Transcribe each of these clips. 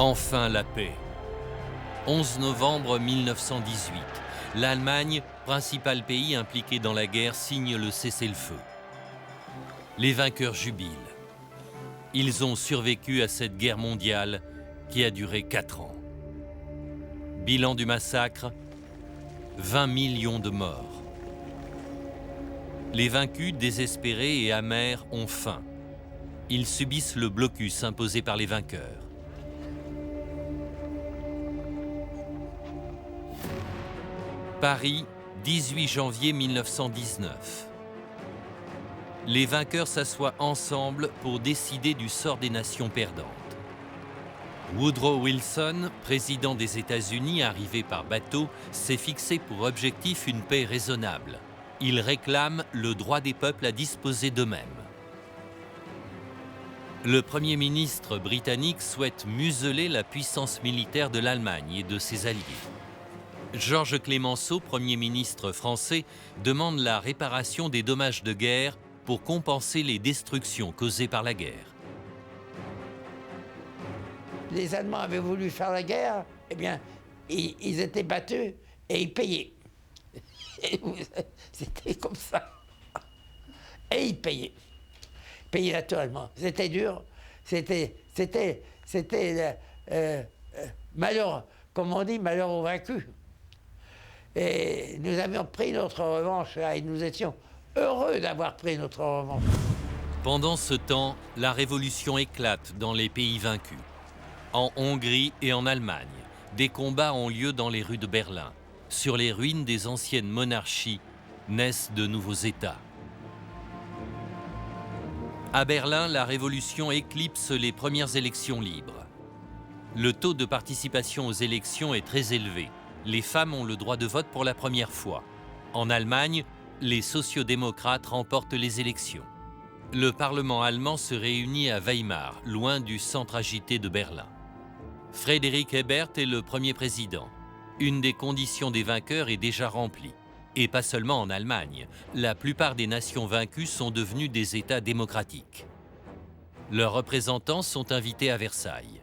Enfin la paix. 11 novembre 1918, l'Allemagne, principal pays impliqué dans la guerre, signe le cessez-le-feu. Les vainqueurs jubilent. Ils ont survécu à cette guerre mondiale qui a duré 4 ans. Bilan du massacre, 20 millions de morts. Les vaincus, désespérés et amers, ont faim. Ils subissent le blocus imposé par les vainqueurs. Paris, 18 janvier 1919. Les vainqueurs s'assoient ensemble pour décider du sort des nations perdantes. Woodrow Wilson, président des États-Unis arrivé par bateau, s'est fixé pour objectif une paix raisonnable. Il réclame le droit des peuples à disposer d'eux-mêmes. Le Premier ministre britannique souhaite museler la puissance militaire de l'Allemagne et de ses alliés. Georges Clemenceau, Premier ministre français, demande la réparation des dommages de guerre pour compenser les destructions causées par la guerre. Les Allemands avaient voulu faire la guerre, eh bien, ils étaient battus et ils payaient. C'était comme ça. Et ils payaient. Payaient naturellement. C'était dur. C'était malheur, comme on dit, malheur aux vaincus. Et nous avions pris notre revanche et nous étions heureux d'avoir pris notre revanche. Pendant ce temps, la révolution éclate dans les pays vaincus. En Hongrie et en Allemagne, des combats ont lieu dans les rues de Berlin. Sur les ruines des anciennes monarchies naissent de nouveaux États. À Berlin, la révolution éclipse les premières élections libres. Le taux de participation aux élections est très élevé. Les femmes ont le droit de vote pour la première fois. En Allemagne, les sociodémocrates remportent les élections. Le Parlement allemand se réunit à Weimar, loin du centre agité de Berlin. Friedrich Ebert est le premier président. Une des conditions des vainqueurs est déjà remplie. Et pas seulement en Allemagne. La plupart des nations vaincues sont devenues des États démocratiques. Leurs représentants sont invités à Versailles.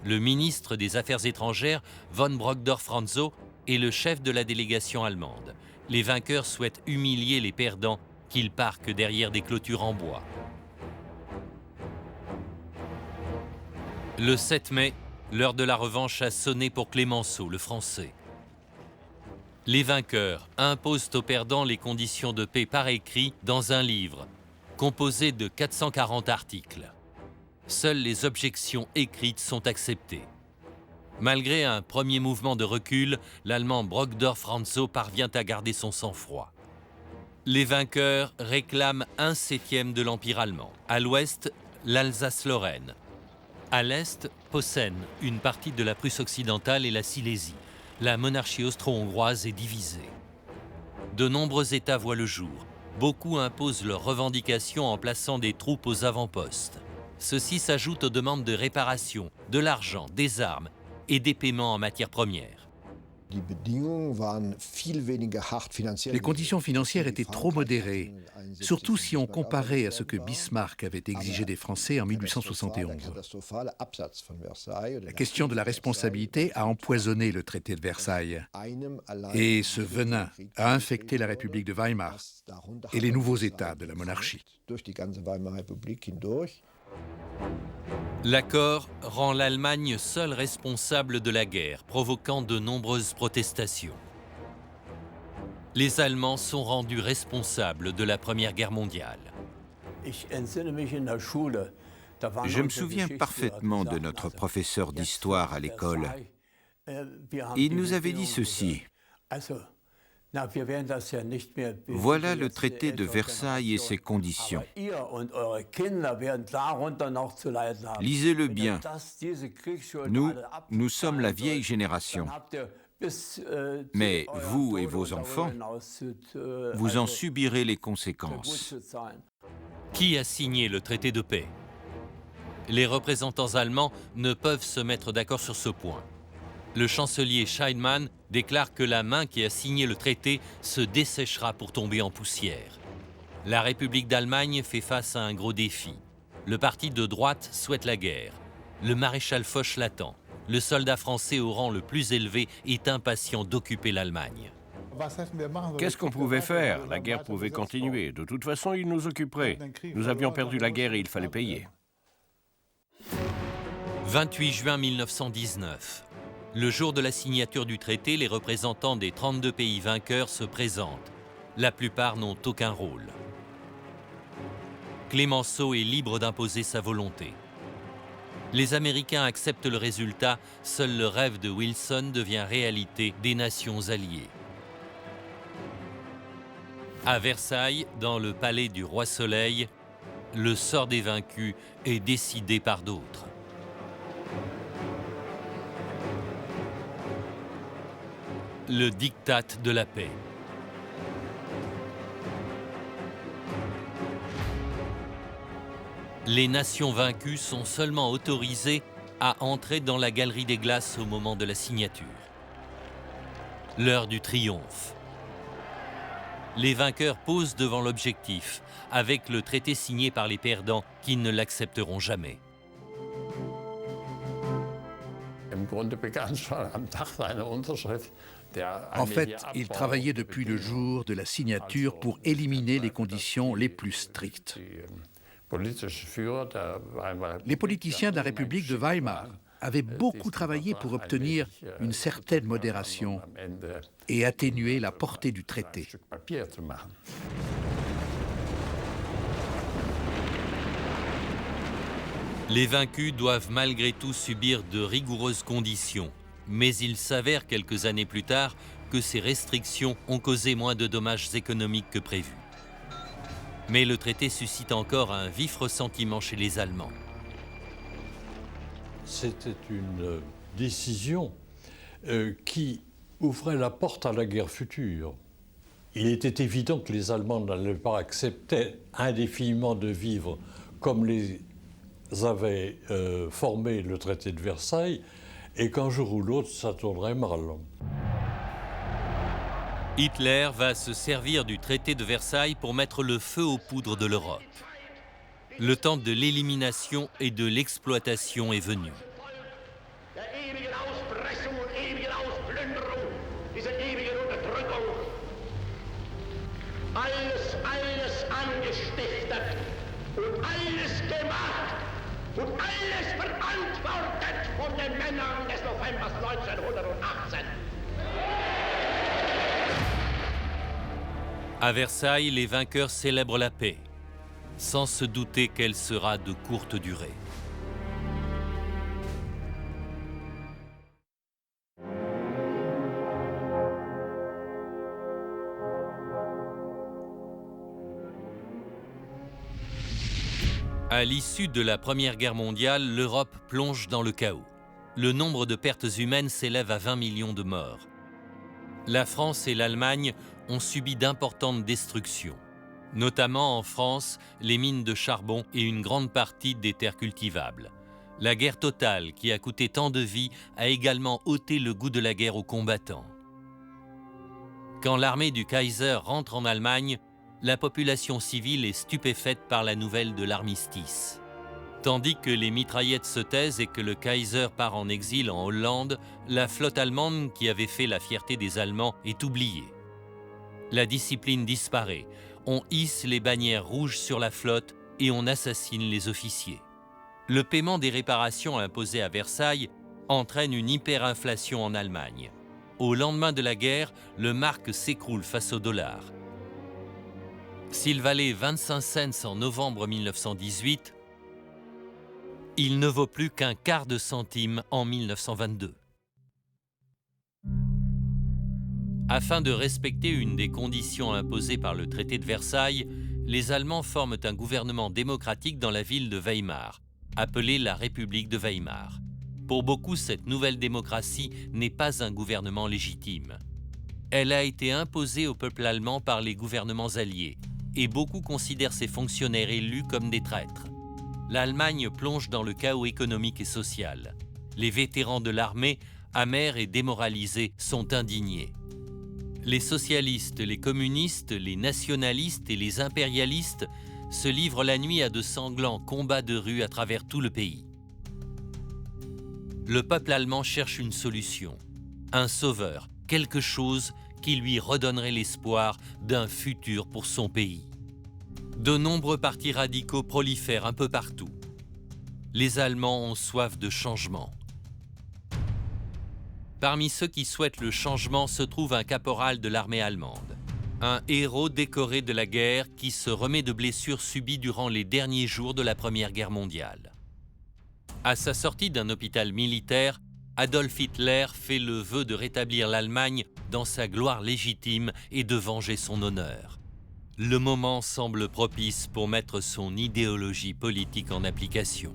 Le ministre des Affaires étrangères, von Brockdorff-Rantzau, est le chef de la délégation allemande. Les vainqueurs souhaitent humilier les perdants qu'ils parquent derrière des clôtures en bois. Le 7 mai, l'heure de la revanche a sonné pour Clemenceau, le Français. Les vainqueurs imposent aux perdants les conditions de paix par écrit dans un livre, composé de 440 articles. Seules les objections écrites sont acceptées. Malgré un premier mouvement de recul, l'Allemand Brockdorff-Rantzau parvient à garder son sang-froid. Les vainqueurs réclament 1/7 de l'Empire allemand. À l'ouest, l'Alsace-Lorraine. À l'est, Posen, une partie de la Prusse occidentale et la Silésie. La monarchie austro-hongroise est divisée. De nombreux États voient le jour. Beaucoup imposent leurs revendications en plaçant des troupes aux avant-postes. Ceci s'ajoute aux demandes de réparation, de l'argent, des armes et des paiements en matières premières. Les conditions financières étaient trop modérées, surtout si on comparait à ce que Bismarck avait exigé des Français en 1871. La question de la responsabilité a empoisonné le traité de Versailles. Et ce venin a infecté la République de Weimar et les nouveaux États de la monarchie. L'accord rend l'Allemagne seule responsable de la guerre, provoquant de nombreuses protestations. Les Allemands sont rendus responsables de la Première Guerre mondiale. Je me souviens parfaitement de notre professeur d'histoire à l'école. Il nous avait dit ceci. Voilà le traité de Versailles et ses conditions. Lisez-le bien. Nous sommes la vieille génération. Mais vous et vos enfants, vous en subirez les conséquences. Qui a signé le traité de paix? Les représentants allemands ne peuvent se mettre d'accord sur ce point. Le chancelier Scheidmann déclare que la main qui a signé le traité se desséchera pour tomber en poussière. La République d'Allemagne fait face à un gros défi. Le parti de droite souhaite la guerre. Le maréchal Foch l'attend. le soldat français au rang le plus élevé est impatient d'occuper l'Allemagne. Qu'est-ce qu'on pouvait faire? La guerre pouvait continuer. De toute façon, ils nous occuperaient. Nous avions perdu la guerre et il fallait payer. 28 juin 1919. Le jour de la signature du traité, les représentants des 32 pays vainqueurs se présentent. La plupart n'ont aucun rôle. Clémenceau est libre d'imposer sa volonté. Les Américains acceptent le résultat, seul le rêve de Wilson devient réalité des nations alliées. À Versailles, dans le palais du Roi Soleil, le sort des vaincus est décidé par d'autres. Le diktat de la paix. Les nations vaincues sont seulement autorisées à entrer dans la galerie des glaces au moment de la signature. L'heure du triomphe. Les vainqueurs posent devant l'objectif, avec le traité signé par les perdants qui ne l'accepteront jamais. En fait, il travaillait depuis le jour de la signature pour éliminer les conditions les plus strictes. Les politiciens de la République de Weimar avaient beaucoup travaillé pour obtenir une certaine modération et atténuer la portée du traité. Les vaincus doivent malgré tout subir de rigoureuses conditions, mais il s'avère quelques années plus tard que ces restrictions ont causé moins de dommages économiques que prévu. Mais le traité suscite encore un vif ressentiment chez les Allemands. C'était une décision qui ouvrait la porte à la guerre future. Il était évident que les Allemands n'allaient pas accepter indéfiniment de vivre comme les avait formé le traité de Versailles, et qu'un jour ou l'autre, ça tournerait mal. Hitler va se servir du traité de Versailles pour mettre le feu aux poudres de l'Europe. Le temps de l'élimination et de l'exploitation est venu. À Versailles, les vainqueurs célèbrent la paix, sans se douter qu'elle sera de courte durée. À l'issue de la Première Guerre mondiale, l'Europe plonge dans le chaos. Le nombre de pertes humaines s'élève à 20 millions de morts. La France et l'Allemagne ont subi d'importantes destructions. Notamment en France, les mines de charbon et une grande partie des terres cultivables. La guerre totale, qui a coûté tant de vies, a également ôté le goût de la guerre aux combattants. Quand l'armée du Kaiser rentre en Allemagne, la population civile est stupéfaite par la nouvelle de l'armistice. Tandis que les mitraillettes se taisent et que le Kaiser part en exil en Hollande, la flotte allemande qui avait fait la fierté des Allemands est oubliée. La discipline disparaît, on hisse les bannières rouges sur la flotte et on assassine les officiers. Le paiement des réparations imposées à Versailles entraîne une hyperinflation en Allemagne. Au lendemain de la guerre, le mark s'écroule face au dollar. S'il valait 25 cents en novembre 1918, il ne vaut plus qu'un quart de centime en 1922. Afin de respecter une des conditions imposées par le traité de Versailles, les Allemands forment un gouvernement démocratique dans la ville de Weimar, appelée la République de Weimar. Pour beaucoup, cette nouvelle démocratie n'est pas un gouvernement légitime. Elle a été imposée au peuple allemand par les gouvernements alliés, et beaucoup considèrent ces fonctionnaires élus comme des traîtres. L'Allemagne plonge dans le chaos économique et social. Les vétérans de l'armée, amers et démoralisés, sont indignés. Les socialistes, les communistes, les nationalistes et les impérialistes se livrent la nuit à de sanglants combats de rue à travers tout le pays. Le peuple allemand cherche une solution, un sauveur, quelque chose qui lui redonnerait l'espoir d'un futur pour son pays. De nombreux partis radicaux prolifèrent un peu partout. Les Allemands ont soif de changement. Parmi ceux qui souhaitent le changement se trouve un caporal de l'armée allemande, un héros décoré de la guerre qui se remet de blessures subies durant les derniers jours de la Première Guerre mondiale. À sa sortie d'un hôpital militaire, Adolf Hitler fait le vœu de rétablir l'Allemagne dans sa gloire légitime et de venger son honneur. Le moment semble propice pour mettre son idéologie politique en application.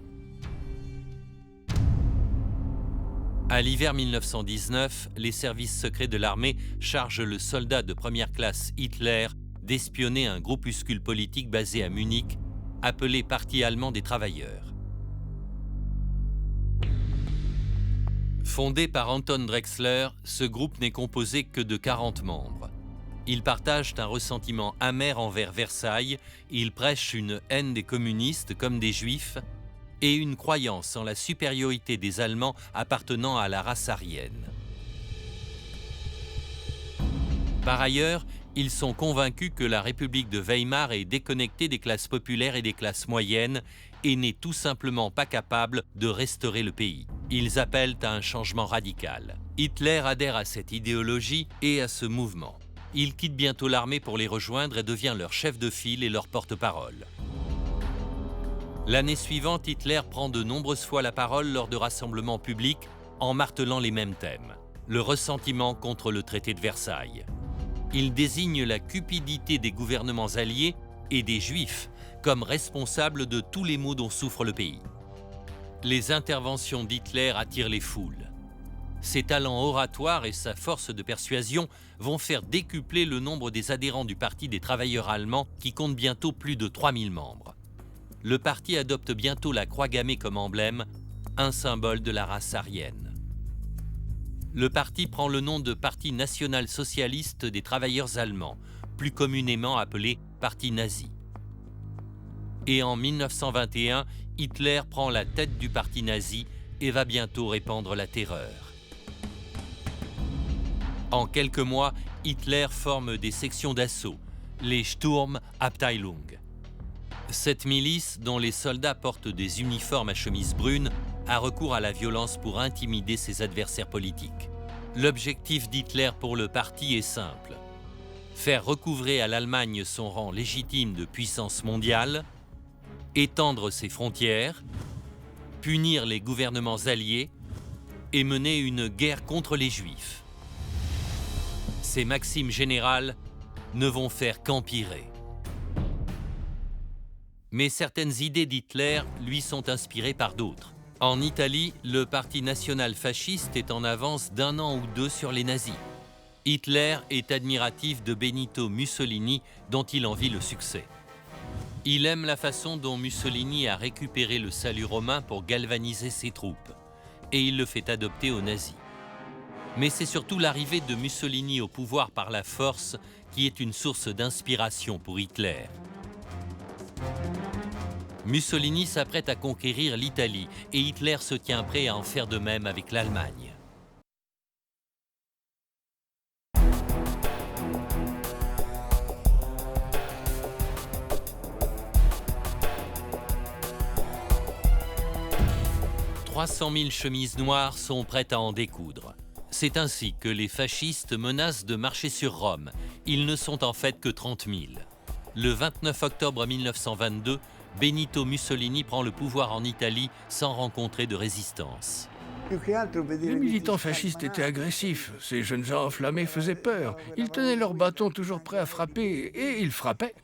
À l'hiver 1919, les services secrets de l'armée chargent le soldat de première classe Hitler d'espionner un groupuscule politique basé à Munich, appelé Parti allemand des travailleurs. Fondé par Anton Drexler, ce groupe n'est composé que de 40 membres. Ils partagent un ressentiment amer envers Versailles, ils prêchent une haine des communistes comme des juifs, et une croyance en la supériorité des Allemands appartenant à la race aryenne. Par ailleurs, ils sont convaincus que la République de Weimar est déconnectée des classes populaires et des classes moyennes et n'est tout simplement pas capable de restaurer le pays. Ils appellent à un changement radical. Hitler adhère à cette idéologie et à ce mouvement. Il quitte bientôt l'armée pour les rejoindre et devient leur chef de file et leur porte-parole. L'année suivante, Hitler prend de nombreuses fois la parole lors de rassemblements publics en martelant les mêmes thèmes. Le ressentiment contre le traité de Versailles. Il désigne la cupidité des gouvernements alliés et des Juifs comme responsables de tous les maux dont souffre le pays. Les interventions d'Hitler attirent les foules. Ses talents oratoires et sa force de persuasion vont faire décupler le nombre des adhérents du Parti des travailleurs allemands qui compte bientôt plus de 3000 membres. Le parti adopte bientôt la croix gammée comme emblème, un symbole de la race aryenne. Le parti prend le nom de Parti national-socialiste des travailleurs allemands, plus communément appelé Parti nazi. Et en 1921, Hitler prend la tête du parti nazi et va bientôt répandre la terreur. En quelques mois, Hitler forme des sections d'assaut, les Sturmabteilung. Cette milice, dont les soldats portent des uniformes à chemise brune, a recours à la violence pour intimider ses adversaires politiques. L'objectif d'Hitler pour le parti est simple: faire recouvrer à l'Allemagne son rang légitime de puissance mondiale, étendre ses frontières, punir les gouvernements alliés et mener une guerre contre les Juifs. Ces maximes générales ne vont faire qu'empirer. Mais certaines idées d'Hitler lui sont inspirées par d'autres. En Italie, le parti national fasciste est en avance d'1 an ou 2 sur les nazis. Hitler est admiratif de Benito Mussolini, dont il envie le succès. Il aime la façon dont Mussolini a récupéré le salut romain pour galvaniser ses troupes, et il le fait adopter aux nazis. Mais c'est surtout l'arrivée de Mussolini au pouvoir par la force qui est une source d'inspiration pour Hitler. Mussolini s'apprête à conquérir l'Italie et Hitler se tient prêt à en faire de même avec l'Allemagne. « 300 000 chemises noires sont prêtes à en découdre. C'est ainsi que les fascistes menacent de marcher sur Rome. Ils ne sont en fait que 30 000. Le 29 octobre 1922, Benito Mussolini prend le pouvoir en Italie sans rencontrer de résistance. Les militants fascistes étaient agressifs. Ces jeunes gens enflammés faisaient peur. Ils tenaient leur bâton toujours prêts à frapper, et ils frappaient.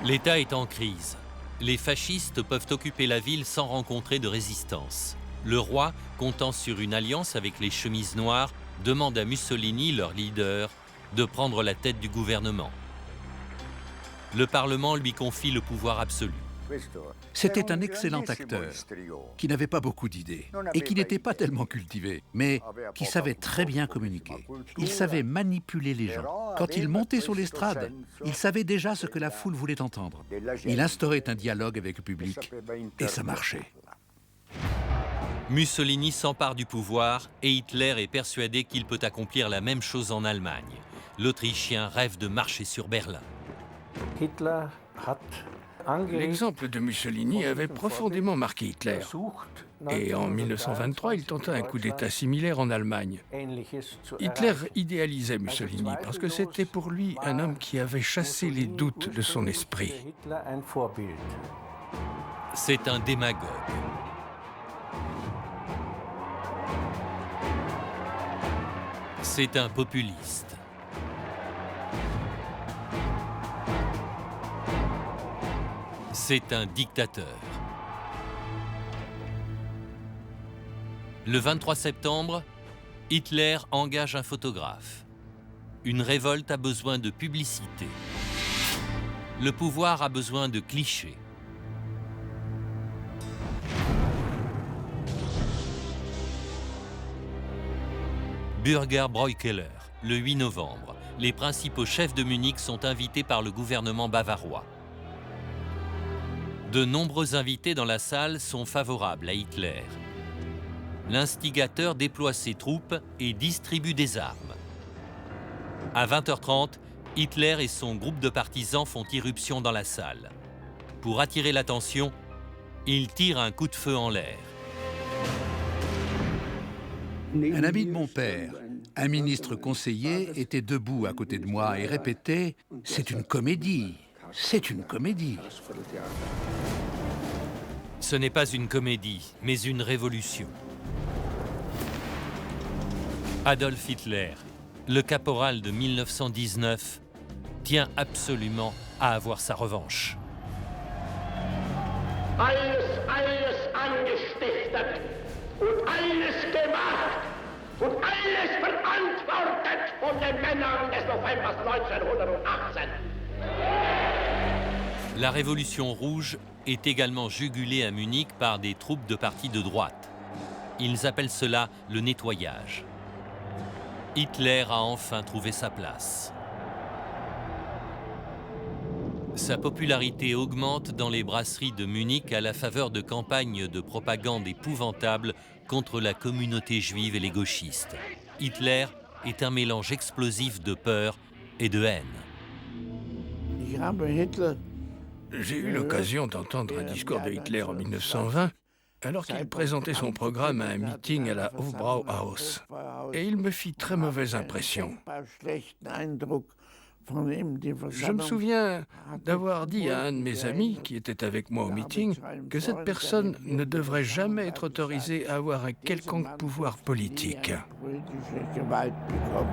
L'État est en crise. Les fascistes peuvent occuper la ville sans rencontrer de résistance. Le roi, comptant sur une alliance avec les chemises noires, demande à Mussolini, leur leader, de prendre la tête du gouvernement. Le Parlement lui confie le pouvoir absolu. C'était un excellent acteur, qui n'avait pas beaucoup d'idées, et qui n'était pas tellement cultivé, mais qui savait très bien communiquer. Il savait manipuler les gens. Quand il montait sur l'estrade, il savait déjà ce que la foule voulait entendre. Il instaurait un dialogue avec le public, et ça marchait. Mussolini s'empare du pouvoir et Hitler est persuadé qu'il peut accomplir la même chose en Allemagne. L'Autrichien rêve de marcher sur Berlin. L'exemple de Mussolini avait profondément marqué Hitler. Et en 1923, il tenta un coup d'État similaire en Allemagne. Hitler idéalisait Mussolini parce que c'était pour lui un homme qui avait chassé les doutes de son esprit. C'est un démagogue. C'est un populiste. C'est un dictateur. Le 23 septembre, Hitler engage un photographe. Une révolte a besoin de publicité. Le pouvoir a besoin de clichés. Bürger Bräukeller, le 8 novembre. Les principaux chefs de Munich sont invités par le gouvernement bavarois. De nombreux invités dans la salle sont favorables à Hitler. L'instigateur déploie ses troupes et distribue des armes. À 20h30, Hitler et son groupe de partisans font irruption dans la salle. Pour attirer l'attention, il tire un coup de feu en l'air. Un ami de mon père, un ministre conseiller, était debout à côté de moi et répétait « C'est une comédie, c'est une comédie ». Ce n'est pas une comédie, mais une révolution. Adolf Hitler, le caporal de 1919, tient absolument à avoir sa revanche. Alles angestiftet und alles gemacht und alles verantwortet von den Männern des Novembers 1918. La Révolution rouge est également jugulée à Munich par des troupes de partis de droite. Ils appellent cela le nettoyage. Hitler a enfin trouvé sa place. Sa popularité augmente dans les brasseries de Munich à la faveur de campagnes de propagande épouvantables contre la communauté juive et les gauchistes. Hitler est un mélange explosif de peur et de haine. J'ai eu l'occasion d'entendre un discours de Hitler en 1920, alors qu'il présentait son programme à un meeting à la Hofbrauhaus. Et il me fit très mauvaise impression. Je me souviens d'avoir dit à un de mes amis qui était avec moi au meeting que cette personne ne devrait jamais être autorisée à avoir un quelconque pouvoir politique.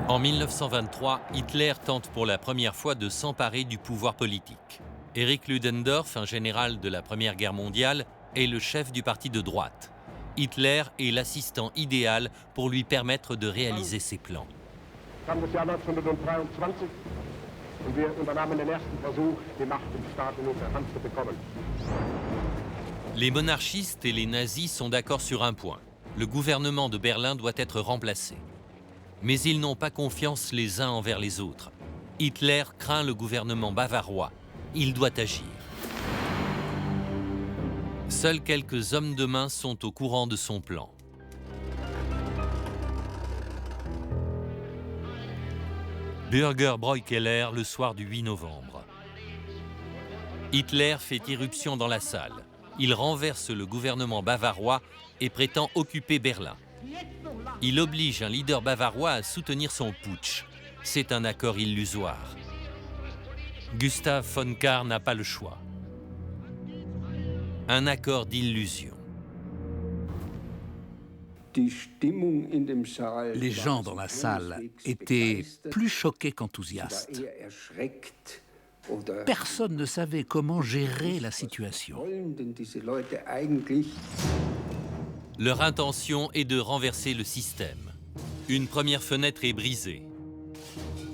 En 1923, Hitler tente pour la première fois de s'emparer du pouvoir politique. Erich Ludendorff, un général de la Première Guerre mondiale, est le chef du parti de droite. Hitler est l'assistant idéal pour lui permettre de réaliser ses plans. Les monarchistes et les nazis sont d'accord sur un point. Le gouvernement de Berlin doit être remplacé. Mais ils n'ont pas confiance les uns envers les autres. Hitler craint le gouvernement bavarois. Il doit agir. Seuls quelques hommes de main sont au courant de son plan. Bürger Bräukeller le soir du 8 novembre. Hitler fait irruption dans la salle. Il renverse le gouvernement bavarois et prétend occuper Berlin. Il oblige un leader bavarois à soutenir son putsch. C'est un accord illusoire. Gustav von Kahr n'a pas le choix. Un accord d'illusion. Les gens dans la salle étaient plus choqués qu'enthousiastes. Personne ne savait comment gérer la situation. Leur intention est de renverser le système. Une première fenêtre est brisée.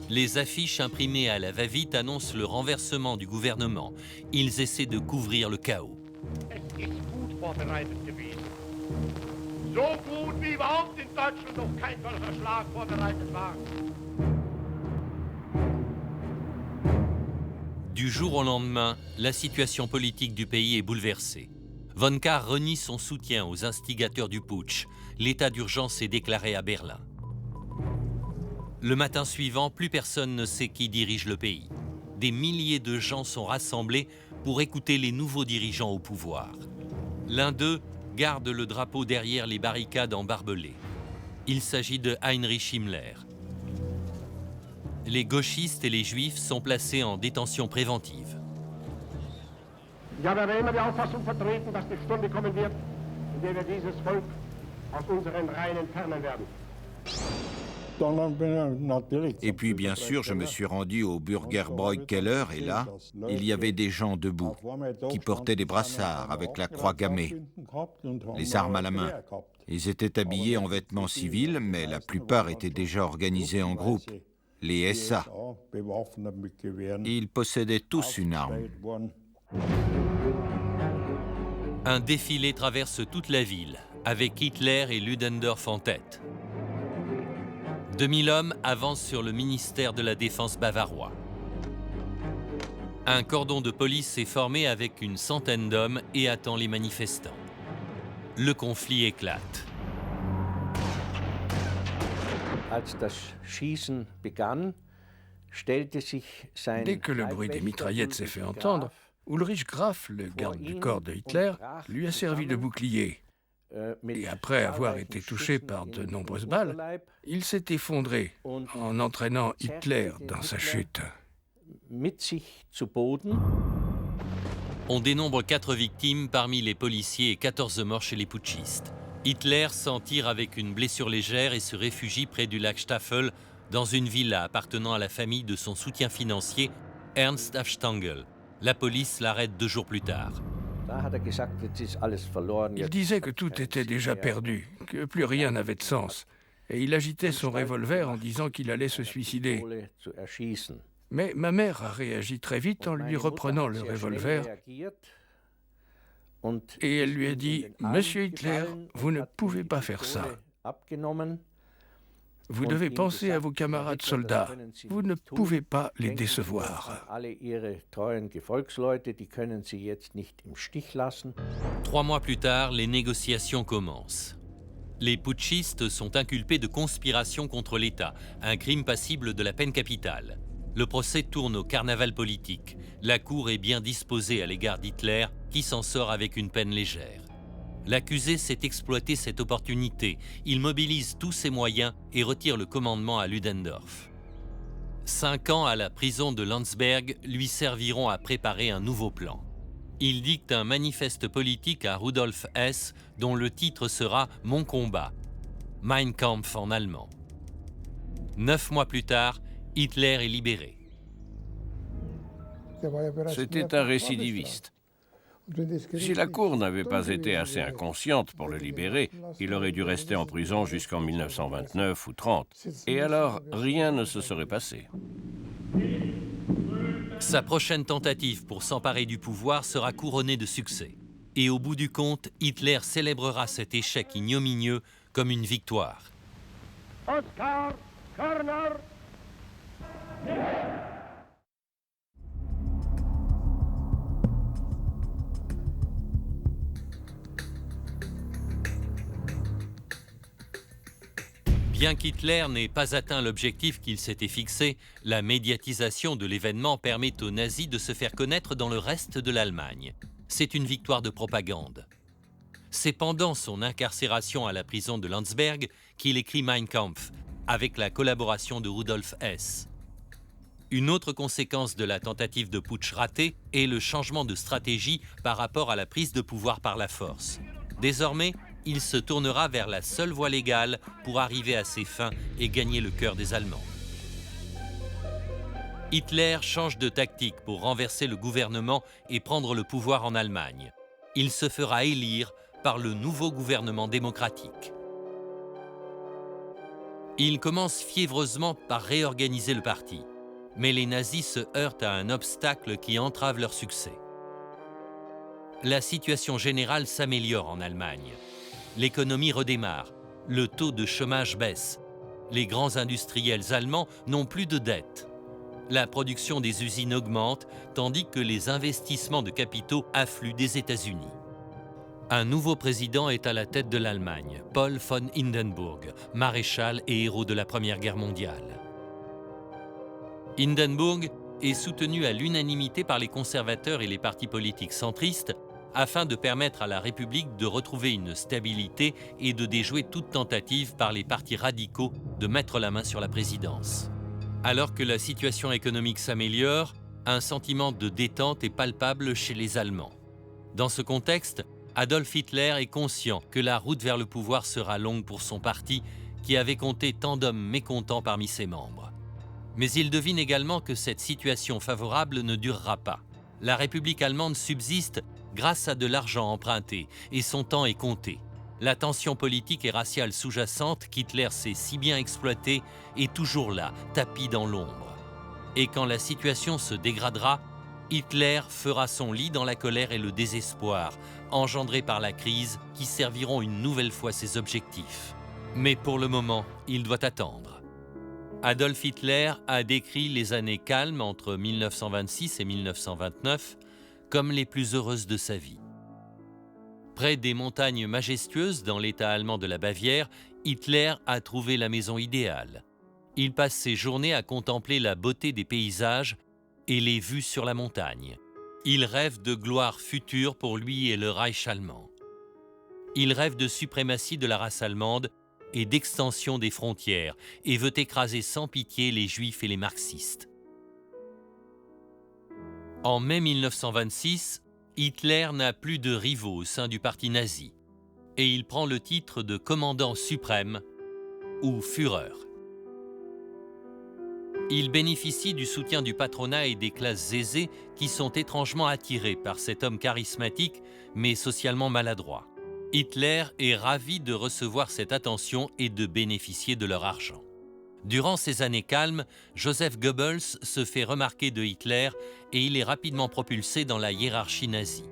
Les affiches imprimées à la va-vite annoncent le renversement du gouvernement. Ils essaient de couvrir le chaos. Du jour au lendemain, la situation politique du pays est bouleversée. Von Kahr renie son soutien aux instigateurs du putsch. L'état d'urgence est déclaré à Berlin. Le matin suivant, plus personne ne sait qui dirige le pays. Des milliers de gens sont rassemblés pour écouter les nouveaux dirigeants au pouvoir. L'un d'eux garde le drapeau derrière les barricades en barbelés. Il s'agit de Heinrich Himmler. Les gauchistes et les juifs sont placés en détention préventive. Ja, wer immer die Auffassung vertreten, dass die Stunde kommen wird, in der wir dieses Volk aus unseren Reihen entfernen werden. Et puis, bien sûr, je me suis rendu au Bürgerbräu Keller et là, il y avait des gens debout qui portaient des brassards avec la croix gammée, les armes à la main. Ils étaient habillés en vêtements civils, mais la plupart étaient déjà organisés en groupe, les SA. Ils possédaient tous une arme. Un défilé traverse toute la ville, avec Hitler et Ludendorff en tête. 2000 hommes avancent sur le ministère de la Défense bavarois. Un cordon de police est formé avec une centaine d'hommes et attend les manifestants. Le conflit éclate. Dès que le bruit des mitraillettes s'est fait entendre, Ulrich Graf, le garde du corps de Hitler, lui a servi de bouclier. Et après avoir été touché par de nombreuses balles, il s'est effondré en entraînant Hitler dans sa chute. On dénombre 4 victimes parmi les policiers et 14 morts chez les putschistes. Hitler s'en tire avec une blessure légère et se réfugie près du lac Staffel, dans une villa appartenant à la famille de son soutien financier, Ernst Afstangel. La police l'arrête 2 jours plus tard. Il disait que tout était déjà perdu, que plus rien n'avait de sens. Et il agitait son revolver en disant qu'il allait se suicider. Mais ma mère a réagi très vite en lui reprenant le revolver. Et elle lui a dit « Monsieur Hitler, vous ne pouvez pas faire ça. Vous devez penser à vos camarades soldats. Vous ne pouvez pas les décevoir. » 3 mois plus tard, les négociations commencent. Les putschistes sont inculpés de conspiration contre l'État, un crime passible de la peine capitale. Le procès tourne au carnaval politique. La cour est bien disposée à l'égard d'Hitler, qui s'en sort avec une peine légère. L'accusé sait exploiter cette opportunité. Il mobilise tous ses moyens et retire le commandement à Ludendorff. 5 ans à la prison de Landsberg lui serviront à préparer un nouveau plan. Il dicte un manifeste politique à Rudolf Hess, dont le titre sera « Mon combat », Mein Kampf en allemand. 9 mois plus tard, Hitler est libéré. C'était un récidiviste. Si la Cour n'avait pas été assez inconsciente pour le libérer, il aurait dû rester en prison jusqu'en 1929 ou 30. Et alors, rien ne se serait passé. Sa prochaine tentative pour s'emparer du pouvoir sera couronnée de succès. Et au bout du compte, Hitler célébrera cet échec ignominieux comme une victoire. Oskar Körner. Bien qu'Hitler n'ait pas atteint l'objectif qu'il s'était fixé, la médiatisation de l'événement permet aux nazis de se faire connaître dans le reste de l'Allemagne. C'est une victoire de propagande. C'est pendant son incarcération à la prison de Landsberg qu'il écrit Mein Kampf, avec la collaboration de Rudolf Hess. Une autre conséquence de la tentative de putsch ratée est le changement de stratégie par rapport à la prise de pouvoir par la force. Désormais, il se tournera vers la seule voie légale pour arriver à ses fins et gagner le cœur des Allemands. Hitler change de tactique pour renverser le gouvernement et prendre le pouvoir en Allemagne. Il se fera élire par le nouveau gouvernement démocratique. Il commence fiévreusement par réorganiser le parti, mais les nazis se heurtent à un obstacle qui entrave leur succès. La situation générale s'améliore en Allemagne. L'économie redémarre, le taux de chômage baisse, les grands industriels allemands n'ont plus de dettes. La production des usines augmente, tandis que les investissements de capitaux affluent des États-Unis. Un nouveau président est à la tête de l'Allemagne, Paul von Hindenburg, maréchal et héros de la Première Guerre mondiale. Hindenburg est soutenu à l'unanimité par les conservateurs et les partis politiques centristes afin de permettre à la République de retrouver une stabilité et de déjouer toute tentative par les partis radicaux de mettre la main sur la présidence. Alors que la situation économique s'améliore, un sentiment de détente est palpable chez les Allemands. Dans ce contexte, Adolf Hitler est conscient que la route vers le pouvoir sera longue pour son parti, qui avait compté tant d'hommes mécontents parmi ses membres. Mais il devine également que cette situation favorable ne durera pas. La République allemande subsiste grâce à de l'argent emprunté, et son temps est compté. La tension politique et raciale sous-jacente qu'Hitler sait si bien exploiter est toujours là, tapie dans l'ombre. Et quand la situation se dégradera, Hitler fera son lit dans la colère et le désespoir, engendrés par la crise, qui serviront une nouvelle fois ses objectifs. Mais pour le moment, il doit attendre. Adolf Hitler a décrit les années calmes entre 1926 et 1929 comme les plus heureuses de sa vie. Près des montagnes majestueuses dans l'État allemand de la Bavière, Hitler a trouvé la maison idéale. Il passe ses journées à contempler la beauté des paysages et les vues sur la montagne. Il rêve de gloire future pour lui et le Reich allemand. Il rêve de suprématie de la race allemande et d'extension des frontières et veut écraser sans pitié les juifs et les marxistes. En mai 1926, Hitler n'a plus de rivaux au sein du parti nazi et il prend le titre de commandant suprême ou Führer. Il bénéficie du soutien du patronat et des classes aisées qui sont étrangement attirées par cet homme charismatique mais socialement maladroit. Hitler est ravi de recevoir cette attention et de bénéficier de leur argent. Durant ces années calmes, Joseph Goebbels se fait remarquer de Hitler et il est rapidement propulsé dans la hiérarchie nazie.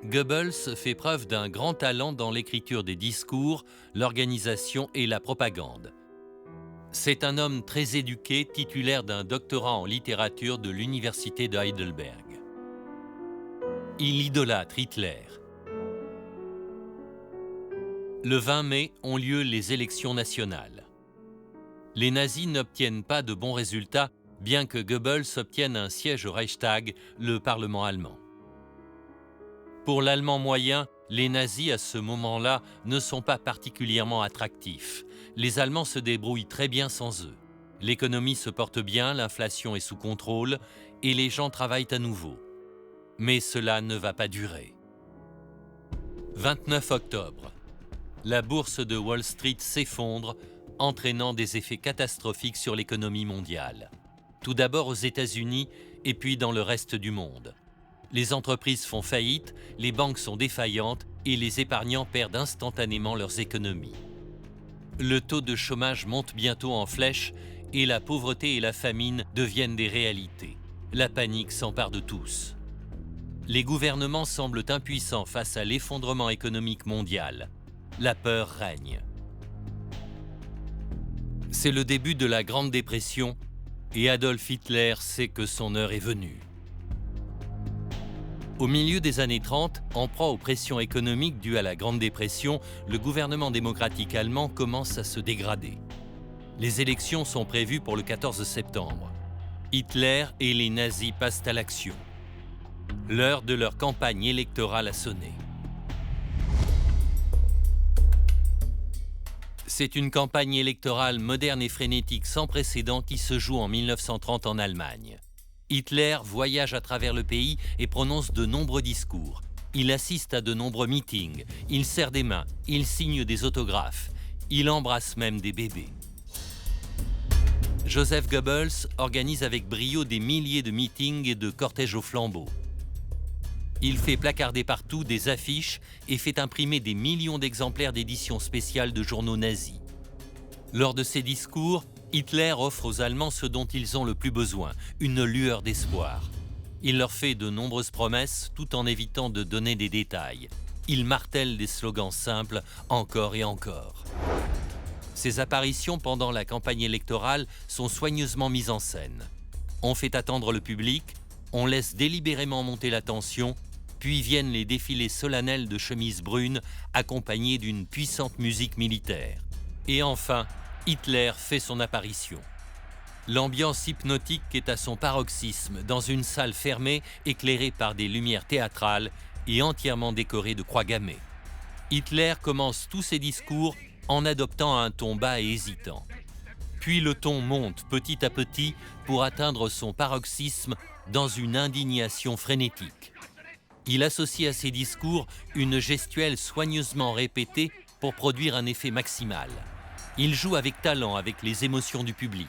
Goebbels fait preuve d'un grand talent dans l'écriture des discours, l'organisation et la propagande. C'est un homme très éduqué, titulaire d'un doctorat en littérature de l'université de Heidelberg. Il idolâtre Hitler. Le 20 mai ont lieu les élections nationales. Les nazis n'obtiennent pas de bons résultats, bien que Goebbels obtienne un siège au Reichstag, le Parlement allemand. Pour l'allemand moyen, les nazis à ce moment-là ne sont pas particulièrement attractifs. Les Allemands se débrouillent très bien sans eux. L'économie se porte bien, l'inflation est sous contrôle et les gens travaillent à nouveau. Mais cela ne va pas durer. 29 octobre. La bourse de Wall Street s'effondre, entraînant des effets catastrophiques sur l'économie mondiale. Tout d'abord aux États-Unis et puis dans le reste du monde. Les entreprises font faillite, les banques sont défaillantes et les épargnants perdent instantanément leurs économies. Le taux de chômage monte bientôt en flèche et la pauvreté et la famine deviennent des réalités. La panique s'empare de tous. Les gouvernements semblent impuissants face à l'effondrement économique mondial. La peur règne. C'est le début de la Grande Dépression et Adolf Hitler sait que son heure est venue. Au milieu des années 30, en proie aux pressions économiques dues à la Grande Dépression, le gouvernement démocratique allemand commence à se dégrader. Les élections sont prévues pour le 14 septembre. Hitler et les nazis passent à l'action. L'heure de leur campagne électorale a sonné. C'est une campagne électorale moderne et frénétique sans précédent qui se joue en 1930 en Allemagne. Hitler voyage à travers le pays et prononce de nombreux discours. Il assiste à de nombreux meetings, il serre des mains, il signe des autographes, il embrasse même des bébés. Joseph Goebbels organise avec brio des milliers de meetings et de cortèges aux flambeaux. Il fait placarder partout des affiches et fait imprimer des millions d'exemplaires d'éditions spéciales de journaux nazis. Lors de ses discours, Hitler offre aux Allemands ce dont ils ont le plus besoin, une lueur d'espoir. Il leur fait de nombreuses promesses tout en évitant de donner des détails. Il martèle des slogans simples encore et encore. Ses apparitions pendant la campagne électorale sont soigneusement mises en scène. On fait attendre le public, on laisse délibérément monter la tension puis viennent les défilés solennels de chemises brunes accompagnés d'une puissante musique militaire. Et enfin, Hitler fait son apparition. L'ambiance hypnotique est à son paroxysme dans une salle fermée éclairée par des lumières théâtrales et entièrement décorée de croix gammées. Hitler commence tous ses discours en adoptant un ton bas et hésitant. Puis le ton monte petit à petit pour atteindre son paroxysme dans une indignation frénétique. Il associe à ses discours une gestuelle soigneusement répétée pour produire un effet maximal. Il joue avec talent avec les émotions du public,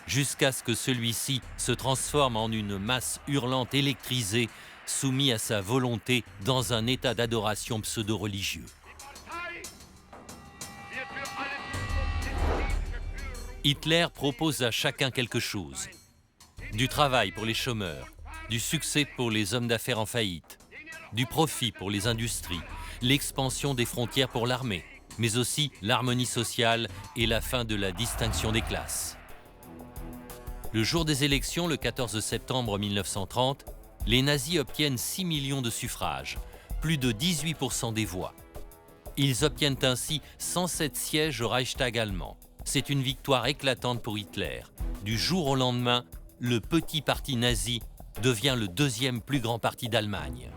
jusqu'à ce que celui-ci se transforme en une masse hurlante électrisée, soumis à sa volonté dans un état d'adoration pseudo-religieux. Hitler propose à chacun quelque chose. Du travail pour les chômeurs, du succès pour les hommes d'affaires en faillite, du profit pour les industries, l'expansion des frontières pour l'armée, mais aussi l'harmonie sociale et la fin de la distinction des classes. Le jour des élections, le 14 septembre 1930, les nazis obtiennent 6 millions de suffrages, plus de 18% des voix. Ils obtiennent ainsi 107 sièges au Reichstag allemand. C'est une victoire éclatante pour Hitler. Du jour au lendemain, le petit parti nazi devient le deuxième plus grand parti d'Allemagne.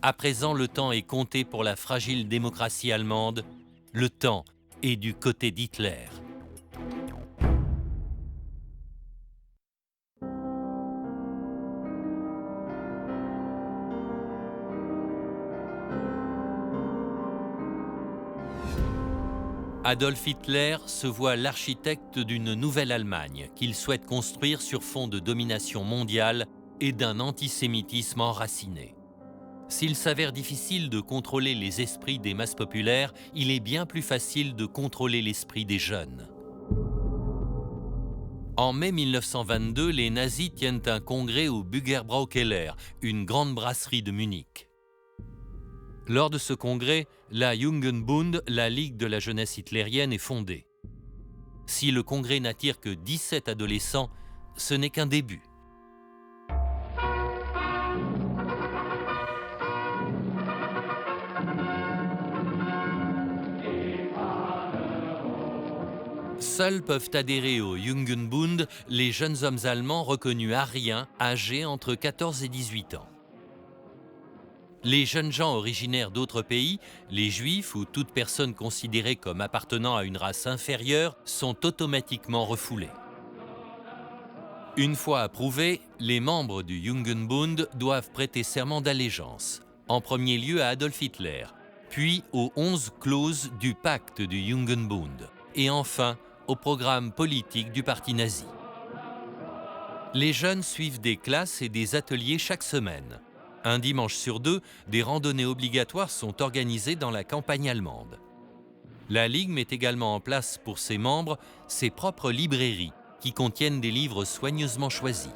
À présent, le temps est compté pour la fragile démocratie allemande. Le temps est du côté d'Hitler. Adolf Hitler se voit l'architecte d'une nouvelle Allemagne qu'il souhaite construire sur fond de domination mondiale et d'un antisémitisme enraciné. S'il s'avère difficile de contrôler les esprits des masses populaires, il est bien plus facile de contrôler l'esprit des jeunes. En mai 1922, les nazis tiennent un congrès au Burgerbraukeller, une grande brasserie de Munich. Lors de ce congrès, la Jugendbund, la Ligue de la jeunesse hitlérienne, est fondée. Si le congrès n'attire que 17 adolescents, ce n'est qu'un début. Seuls peuvent adhérer au Jugendbund les jeunes hommes allemands reconnus ariens, âgés entre 14 et 18 ans. Les jeunes gens originaires d'autres pays, les juifs ou toute personne considérée comme appartenant à une race inférieure, sont automatiquement refoulés. Une fois approuvés, les membres du Jugendbund doivent prêter serment d'allégeance, en premier lieu à Adolf Hitler, puis aux 11 clauses du pacte du Jugendbund, et enfin au programme politique du parti nazi. Les jeunes suivent des classes et des ateliers chaque semaine. Un dimanche sur deux, des randonnées obligatoires sont organisées dans la campagne allemande. La Ligue met également en place pour ses membres ses propres librairies qui contiennent des livres soigneusement choisis.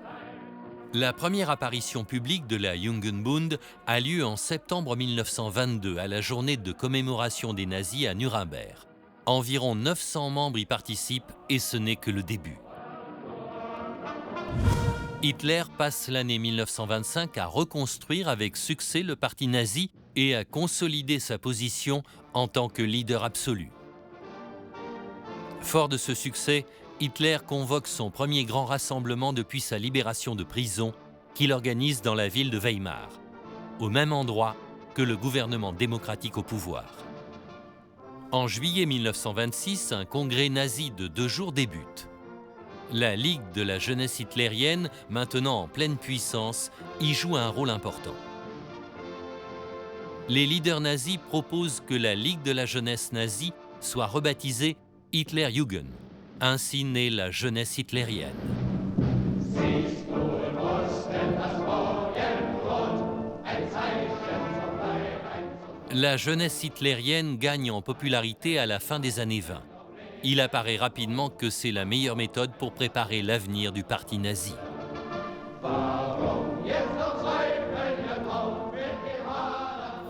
La première apparition publique de la Jugendbund a lieu en septembre 1922 à la journée de commémoration des nazis à Nuremberg. Environ 900 membres y participent et ce n'est que le début. Hitler passe l'année 1925 à reconstruire avec succès le parti nazi et à consolider sa position en tant que leader absolu. Fort de ce succès, Hitler convoque son premier grand rassemblement depuis sa libération de prison qu'il organise dans la ville de Weimar, au même endroit que le gouvernement démocratique au pouvoir. En juillet 1926, un congrès nazi de 2 jours débute. La Ligue de la jeunesse hitlérienne, maintenant en pleine puissance, y joue un rôle important. Les leaders nazis proposent que la Ligue de la jeunesse nazie soit rebaptisée Hitlerjugend. Ainsi naît la jeunesse hitlérienne. La jeunesse hitlérienne gagne en popularité à la fin des années 20. Il apparaît rapidement que c'est la meilleure méthode pour préparer l'avenir du parti nazi.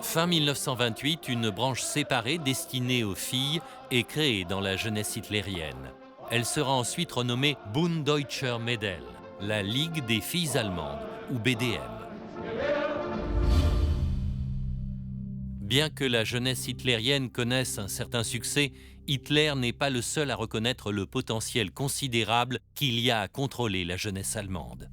Fin 1928, une branche séparée destinée aux filles est créée dans la jeunesse hitlérienne. Elle sera ensuite renommée Bund Deutscher Mädel, la Ligue des filles allemandes, ou BDM. Bien que la jeunesse hitlérienne connaisse un certain succès, Hitler n'est pas le seul à reconnaître le potentiel considérable qu'il y a à contrôler la jeunesse allemande.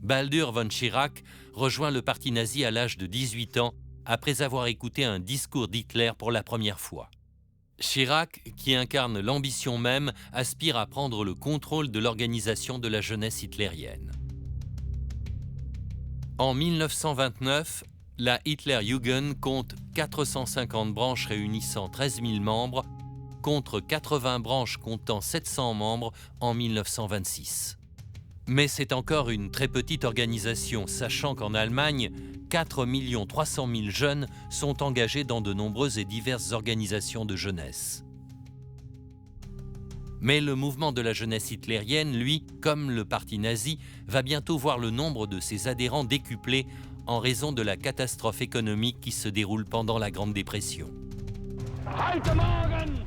Baldur von Schirach rejoint le parti nazi à l'âge de 18 ans après avoir écouté un discours d'Hitler pour la première fois. Schirach, qui incarne l'ambition même, aspire à prendre le contrôle de l'organisation de la jeunesse hitlérienne. En 1929, la Hitlerjugend compte 450 branches réunissant 13 000 membres, contre 80 branches comptant 700 membres en 1926. Mais c'est encore une très petite organisation, sachant qu'en Allemagne, 4 300 000 jeunes sont engagés dans de nombreuses et diverses organisations de jeunesse. Mais le mouvement de la jeunesse hitlérienne, lui, comme le parti nazi, va bientôt voir le nombre de ses adhérents décuplé en raison de la catastrophe économique qui se déroule pendant la Grande Dépression. Heute Morgen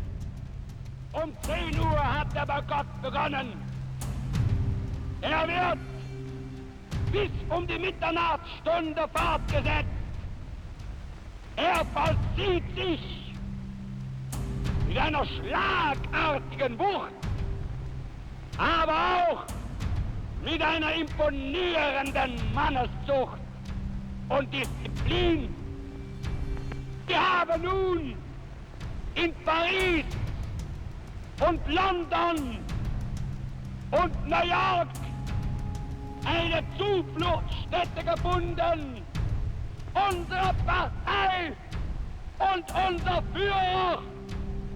um 10 Uhr hat der Boykott begonnen. Wird bis die Mitternachtsstunde fortgesetzt. Vollzieht sich mit einer schlagartigen Wucht, aber auch mit einer imponierenden Manneszucht und Disziplin. Wir haben nun in Paris und London und New York eine Zufluchtsstätte gefunden. Unsere Partei und unser Führer.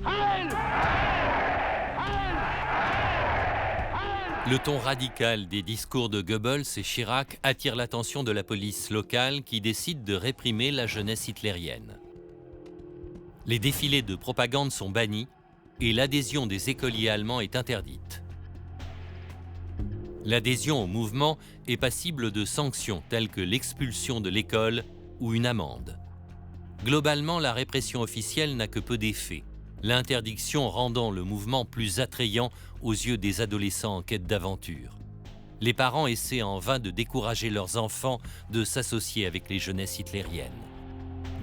Heil! Heil! Heil! Le ton radical des discours de Goebbels et Chirac attire l'attention de la police locale qui décide de réprimer la jeunesse hitlérienne. Les défilés de propagande sont bannis et l'adhésion des écoliers allemands est interdite. L'adhésion au mouvement est passible de sanctions telles que l'expulsion de l'école ou une amende. Globalement, la répression officielle n'a que peu d'effet, l'interdiction rendant le mouvement plus attrayant aux yeux des adolescents en quête d'aventure. Les parents essaient en vain de décourager leurs enfants de s'associer avec les jeunesses hitlériennes.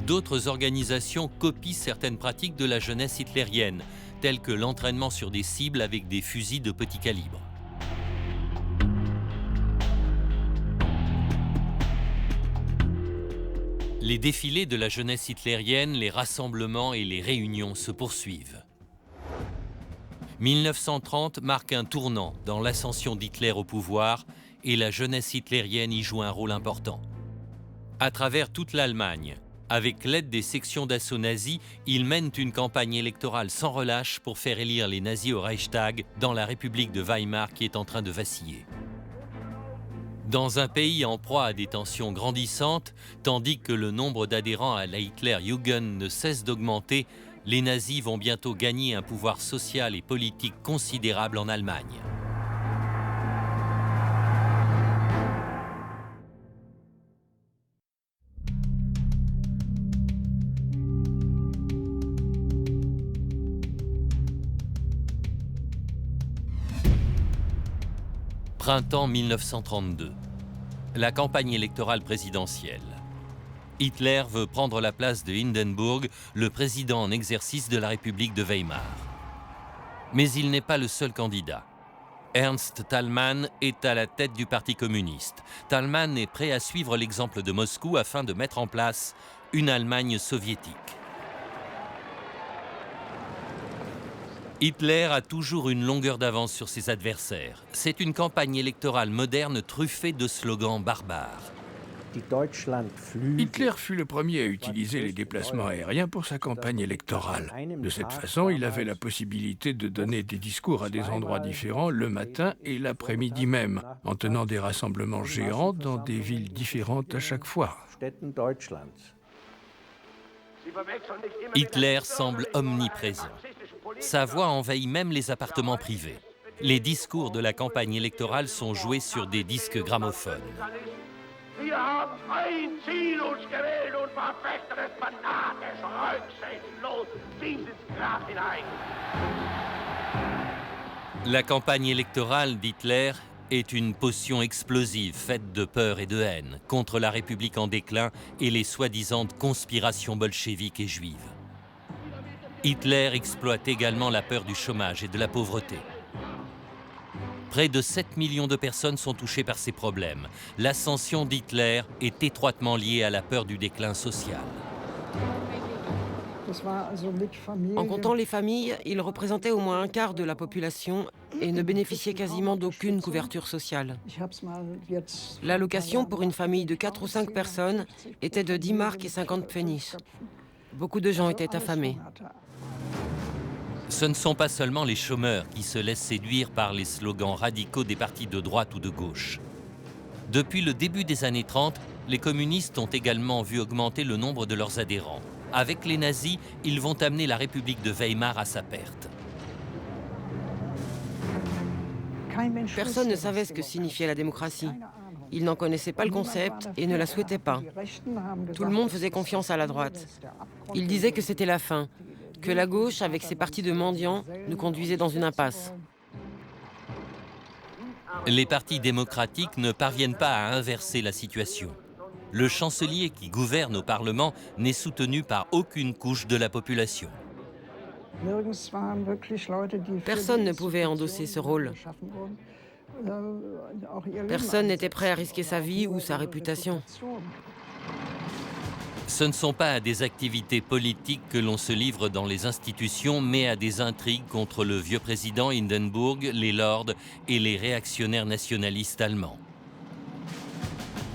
D'autres organisations copient certaines pratiques de la jeunesse hitlérienne, telles que l'entraînement sur des cibles avec des fusils de petit calibre. Les défilés de la jeunesse hitlérienne, les rassemblements et les réunions se poursuivent. 1930 marque un tournant dans l'ascension d'Hitler au pouvoir et la jeunesse hitlérienne y joue un rôle important. À travers toute l'Allemagne, avec l'aide des sections d'assaut nazis, ils mènent une campagne électorale sans relâche pour faire élire les nazis au Reichstag dans la République de Weimar qui est en train de vaciller. Dans un pays en proie à des tensions grandissantes, tandis que le nombre d'adhérents à la Hitlerjugend ne cesse d'augmenter, les nazis vont bientôt gagner un pouvoir social et politique considérable en Allemagne. Printemps 1932. La campagne électorale présidentielle. Hitler veut prendre la place de Hindenburg, le président en exercice de la République de Weimar. Mais il n'est pas le seul candidat. Ernst Thälmann est à la tête du Parti communiste. Thälmann est prêt à suivre l'exemple de Moscou afin de mettre en place une Allemagne soviétique. Hitler a toujours une longueur d'avance sur ses adversaires. C'est une campagne électorale moderne truffée de slogans barbares. Hitler fut le premier à utiliser les déplacements aériens pour sa campagne électorale. De cette façon, il avait la possibilité de donner des discours à des endroits différents le matin et l'après-midi même, en tenant des rassemblements géants dans des villes différentes à chaque fois. Hitler semble omniprésent. Sa voix envahit même les appartements privés. Les discours de la campagne électorale sont joués sur des disques gramophones. La campagne électorale d'Hitler est une potion explosive faite de peur et de haine contre la République en déclin et les soi-disant conspirations bolcheviques et juives. Hitler exploite également la peur du chômage et de la pauvreté. Près de 7 millions de personnes sont touchées par ces problèmes. L'ascension d'Hitler est étroitement liée à la peur du déclin social. En comptant les familles, ils représentaient au moins un quart de la population et ne bénéficiaient quasiment d'aucune couverture sociale. L'allocation pour une famille de 4 ou 5 personnes était de 10 marks et 50 pfennig. Beaucoup de gens étaient affamés. Ce ne sont pas seulement les chômeurs qui se laissent séduire par les slogans radicaux des partis de droite ou de gauche. Depuis le début des années 30, les communistes ont également vu augmenter le nombre de leurs adhérents. Avec les nazis, ils vont amener la République de Weimar à sa perte. Personne ne savait ce que signifiait la démocratie. Ils n'en connaissaient pas le concept et ne la souhaitaient pas. Tout le monde faisait confiance à la droite. Ils disaient que c'était la fin, que la gauche, avec ses partis de mendiants, nous conduisait dans une impasse. Les partis démocratiques ne parviennent pas à inverser la situation. Le chancelier qui gouverne au Parlement n'est soutenu par aucune couche de la population. Personne ne pouvait endosser ce rôle. Personne n'était prêt à risquer sa vie ou sa réputation. Ce ne sont pas à des activités politiques que l'on se livre dans les institutions, mais à des intrigues contre le vieux président Hindenburg, les lords et les réactionnaires nationalistes allemands.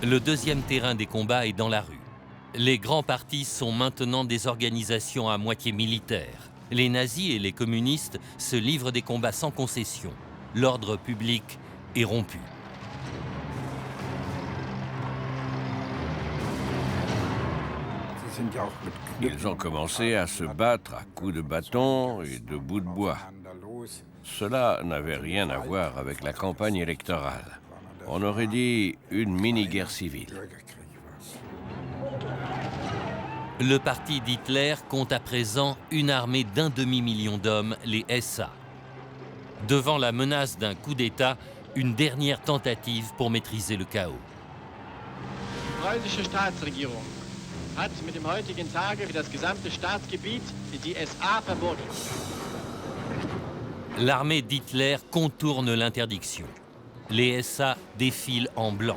Le deuxième terrain des combats est dans la rue. Les grands partis sont maintenant des organisations à moitié militaires. Les nazis et les communistes se livrent des combats sans concession. L'ordre public est rompu. Ils ont commencé à se battre à coups de bâton et de bouts de bois. Cela n'avait rien à voir avec la campagne électorale. On aurait dit une mini-guerre civile. Le parti d'Hitler compte à présent une armée d'1 demi-million d'hommes, les SA. Devant la menace d'un coup d'État, une dernière tentative pour maîtriser le chaos. Die preußische Staatsregierung hat mit dem heutigen Tage für das gesamte Staatsgebiet die SA verboten. L'armée d'Hitler contourne l'interdiction. Les SA défilent en blanc.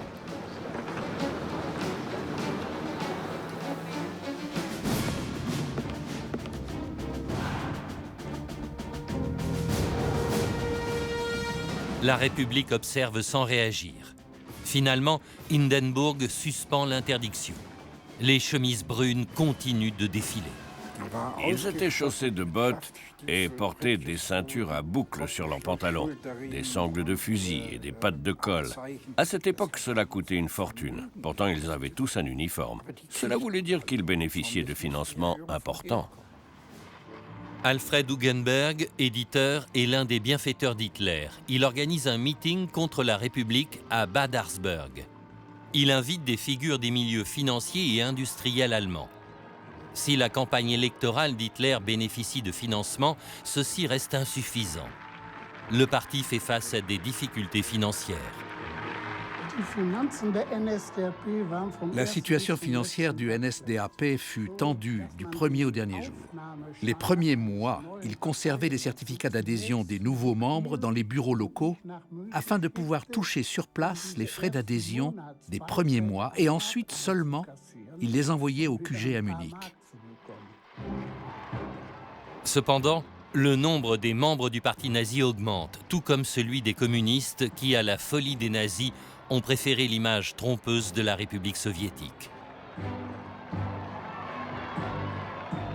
La République observe sans réagir. Finalement, Hindenburg suspend l'interdiction. Les chemises brunes continuent de défiler. Ils étaient chaussés de bottes et portaient des ceintures à boucles sur leurs pantalons, des sangles de fusil et des pattes de colle. À cette époque, cela coûtait une fortune. Pourtant, ils avaient tous un uniforme. Cela voulait dire qu'ils bénéficiaient de financements importants. Alfred Hugenberg, éditeur, est l'un des bienfaiteurs d'Hitler. Il organise un meeting contre la République à Bad Harzburg. Il invite des figures des milieux financiers et industriels allemands. Si la campagne électorale d'Hitler bénéficie de financement, ceci reste insuffisant. Le parti fait face à des difficultés financières. La situation financière du NSDAP fut tendue du premier au dernier jour. Les premiers mois, il conservait les certificats d'adhésion des nouveaux membres dans les bureaux locaux afin de pouvoir toucher sur place les frais d'adhésion des premiers mois et ensuite seulement, il les envoyait au QG à Munich. Cependant, le nombre des membres du parti nazi augmente, tout comme celui des communistes qui, à la folie des nazis, ont préféré l'image trompeuse de la République soviétique.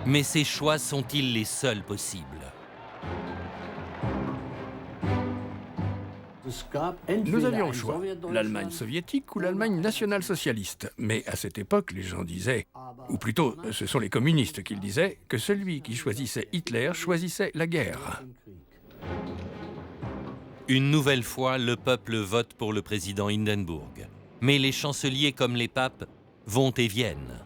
Mais ces choix sont-ils les seuls possibles? Nous avions le choix, l'Allemagne soviétique ou l'Allemagne nationale-socialiste. Mais à cette époque, les gens disaient, ou plutôt, ce sont les communistes qui le disaient, que celui qui choisissait Hitler choisissait la guerre. Une nouvelle fois, le peuple vote pour le président Hindenburg. Mais les chanceliers comme les papes vont et viennent.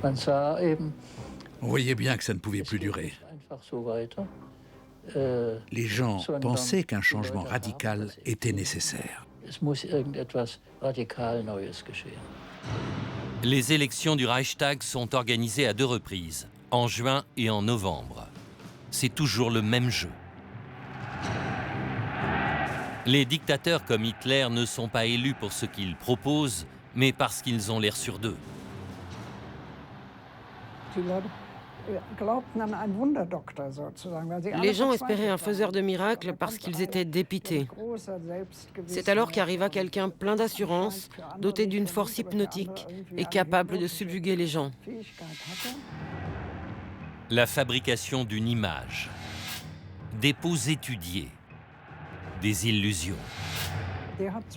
On voyait bien que ça ne pouvait plus durer. Les gens pensaient qu'un changement radical était nécessaire. Les élections du Reichstag sont organisées à 2 reprises, en juin et en novembre. C'est toujours le même jeu. Les dictateurs comme Hitler ne sont pas élus pour ce qu'ils proposent, mais parce qu'ils ont l'air sûrs d'eux. Les gens espéraient un faiseur de miracles parce qu'ils étaient dépités. C'est alors qu'arriva quelqu'un plein d'assurance, doté d'une force hypnotique et capable de subjuguer les gens. La fabrication d'une image, des poses étudiées, des illusions.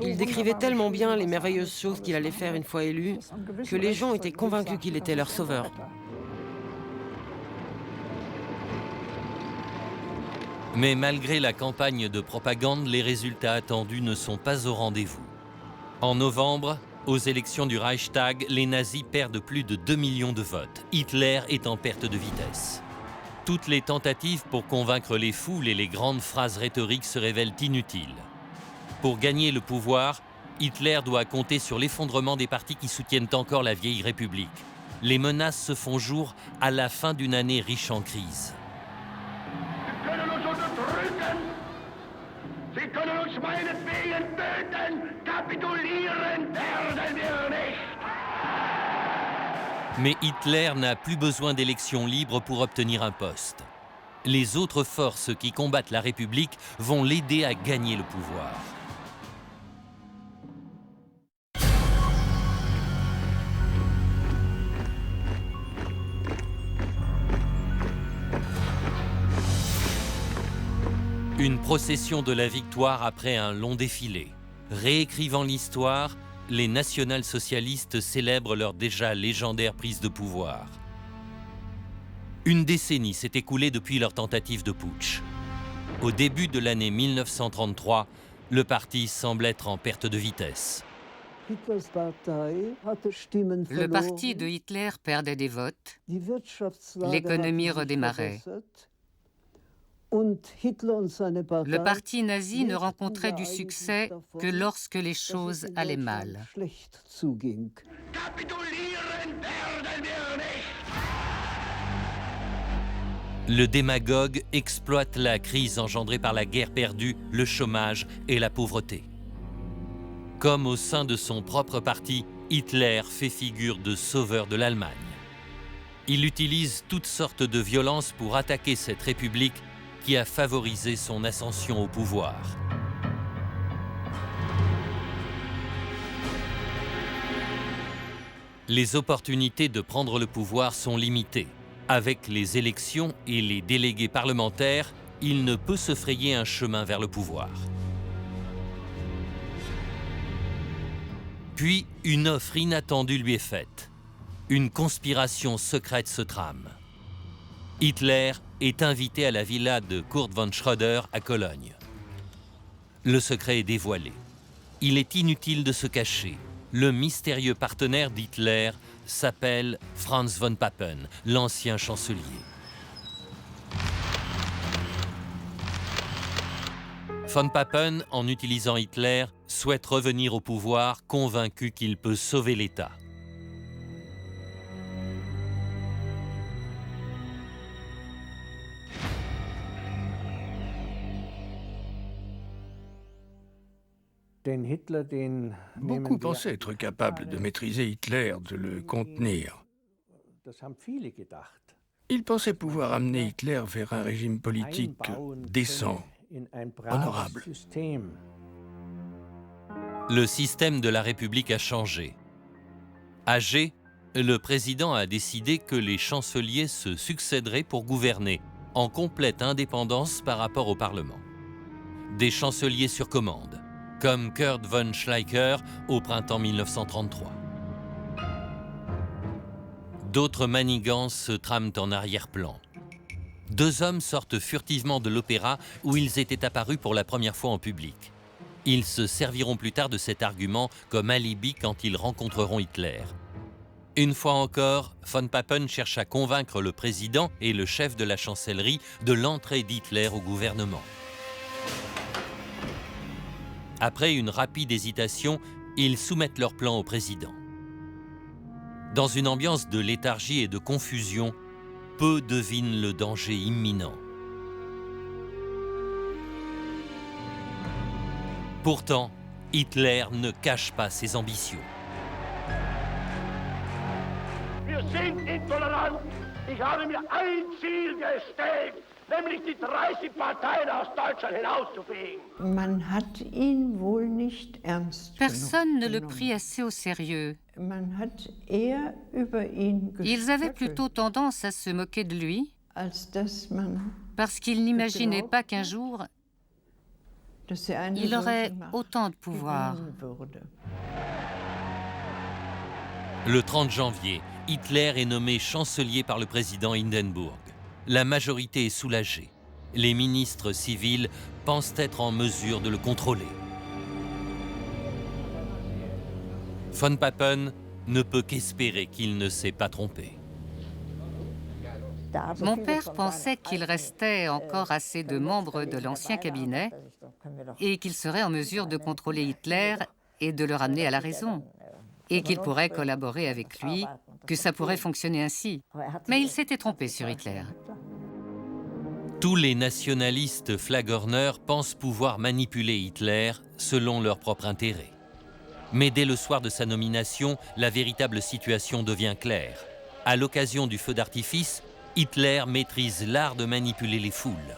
Il décrivait tellement bien les merveilleuses choses qu'il allait faire une fois élu que les gens étaient convaincus qu'il était leur sauveur. Mais malgré la campagne de propagande, les résultats attendus ne sont pas au rendez-vous. En novembre, aux élections du Reichstag, les nazis perdent plus de 2 millions de votes. Hitler est en perte de vitesse. Toutes les tentatives pour convaincre les foules et les grandes phrases rhétoriques se révèlent inutiles. Pour gagner le pouvoir, Hitler doit compter sur l'effondrement des partis qui soutiennent encore la vieille République. Les menaces se font jour à la fin d'une année riche en crise. Mais Hitler n'a plus besoin d'élections libres pour obtenir un poste. Les autres forces qui combattent la République vont l'aider à gagner le pouvoir. Une procession de la victoire après un long défilé. Réécrivant l'histoire, les national-socialistes célèbrent leur déjà légendaire prise de pouvoir. Une décennie s'est écoulée depuis leur tentative de putsch. Au début de l'année 1933, le parti semble être en perte de vitesse. Le parti de Hitler perdait des votes, l'économie redémarrait. Le parti nazi ne rencontrait du succès que lorsque les choses allaient mal. Le démagogue exploite la crise engendrée par la guerre perdue, le chômage et la pauvreté. Comme au sein de son propre parti, Hitler fait figure de sauveur de l'Allemagne. Il utilise toutes sortes de violences pour attaquer cette république qui a favorisé son ascension au pouvoir. Les opportunités de prendre le pouvoir sont limitées. Avec les élections et les délégués parlementaires, il ne peut se frayer un chemin vers le pouvoir. Puis, une offre inattendue lui est faite. Une conspiration secrète se trame. Hitler est invité à la villa de Kurt von Schröder à Cologne. Le secret est dévoilé. Il est inutile de se cacher. Le mystérieux partenaire d'Hitler s'appelle Franz von Papen, l'ancien chancelier. Von Papen, en utilisant Hitler, souhaite revenir au pouvoir, convaincu qu'il peut sauver l'État. Beaucoup pensaient être capables de maîtriser Hitler, de le contenir. Ils pensaient pouvoir amener Hitler vers un régime politique décent, honorable. Le système de la République a changé. Âgé, le président a décidé que les chanceliers se succéderaient pour gouverner, en complète indépendance par rapport au Parlement. Des chanceliers sur commande, comme Kurt von Schleicher au printemps 1933. D'autres manigances se trament en arrière-plan. 2 hommes sortent furtivement de l'opéra où ils étaient apparus pour la première fois en public. Ils se serviront plus tard de cet argument comme alibi quand ils rencontreront Hitler. Une fois encore, von Papen cherche à convaincre le président et le chef de la chancellerie de l'entrée d'Hitler au gouvernement. Après une rapide hésitation, ils soumettent leur plan au président. Dans une ambiance de léthargie et de confusion, peu devinent le danger imminent. Pourtant, Hitler ne cache pas ses ambitions. Wir sind intolerant. Ich habe mir ein Ziel gestellt, nämlich die 30 Parteien aus Deutschland hinauszufegen. Personne ne le prit assez au sérieux. Ils avaient plutôt tendance à se moquer de lui, parce qu'ils n'imaginaient pas qu'un jour, il aurait autant de pouvoir. Le 30 janvier, Hitler est nommé chancelier par le président Hindenburg. La majorité est soulagée. Les ministres civils pensent être en mesure de le contrôler. Von Papen ne peut qu'espérer qu'il ne s'est pas trompé. Mon père pensait qu'il restait encore assez de membres de l'ancien cabinet et qu'il serait en mesure de contrôler Hitler et de le ramener à la raison, et qu'il pourrait collaborer avec lui, que ça pourrait fonctionner ainsi. Mais il s'était trompé sur Hitler. Tous les nationalistes flagorneurs pensent pouvoir manipuler Hitler selon leur propre intérêt. Mais dès le soir de sa nomination, la véritable situation devient claire. À l'occasion du feu d'artifice, Hitler maîtrise l'art de manipuler les foules.